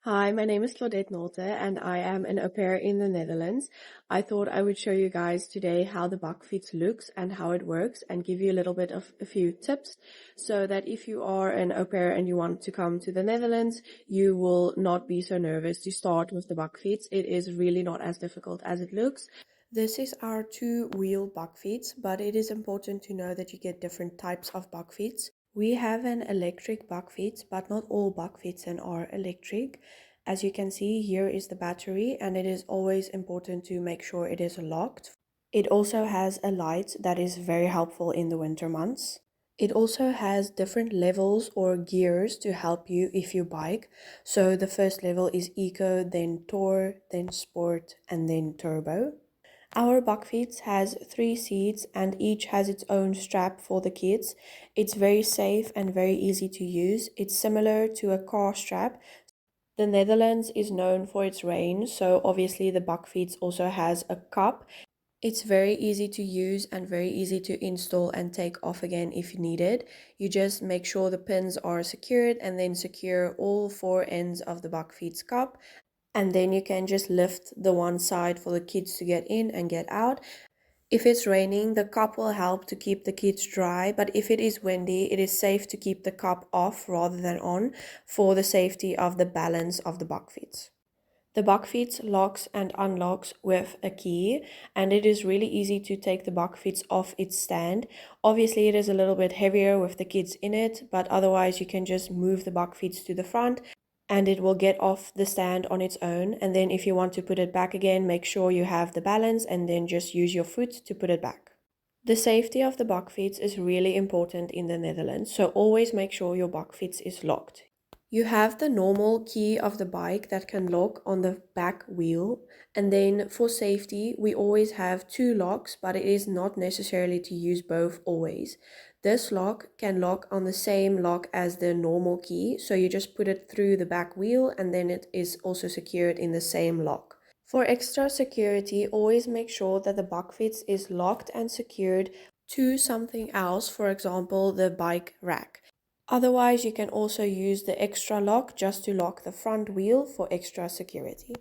Hi, my name is Claudette and I am an au pair in the Netherlands. I thought I would show you guys today how the Bakfiets looks and how it works and give you a little bit of a few tips so that if you are an au pair and you want to come to the Netherlands, you will not be so nervous to start with the Bakfiets. It is really not as difficult as it looks. This is our two-wheel Bakfiets, but it is important to know that you get different types of Bakfiets. We have an electric Bakfiets, but not all Bakfietsen are electric. As you can see, here is the battery, and it is always important to make sure it is locked. It also has a light that is very helpful in the winter months. It also has different levels or gears to help you if you bike. So the first level is Eco, then Tour, then Sport, and then Turbo. Our Bakfiets has 3 seats and each has its own strap for the kids. It's very safe and very easy to use. It's similar to a car strap. The Netherlands is known for its rain, so obviously the Bakfiets also has a cup. It's very easy to use and very easy to install and take off again if you need it. You just make sure the pins are secured and then secure all 4 ends of the Bakfiets cup. And then you can just lift the one side for the kids to get in and get out. If it's raining, the cup will help to keep the kids dry, but if it is windy, it is safe to keep the cup off rather than on for the safety of the balance of the Bakfiets. The Bakfiets locks and unlocks with a key, and it is really easy to take the Bakfiets off its stand. Obviously, it is a little bit heavier with the kids in it, but otherwise you can just move the Bakfiets to the front and it will get off the stand on its own. And then if you want to put it back again, make sure you have the balance and then just use your foot to put it back. The safety of the Bakfiets is really important in the Netherlands, so always make sure your Bakfiets is locked. You have the normal key of the bike that can lock on the back wheel, and then for safety we always have 2 locks, but it is not necessarily to use both always. This lock can lock on the same lock as the normal key, so you just put it through the back wheel and then it is also secured in the same lock. For extra security, always make sure that the Bakfiets is locked and secured to something else, for example the bike rack. Otherwise, you can also use the extra lock just to lock the front wheel for extra security.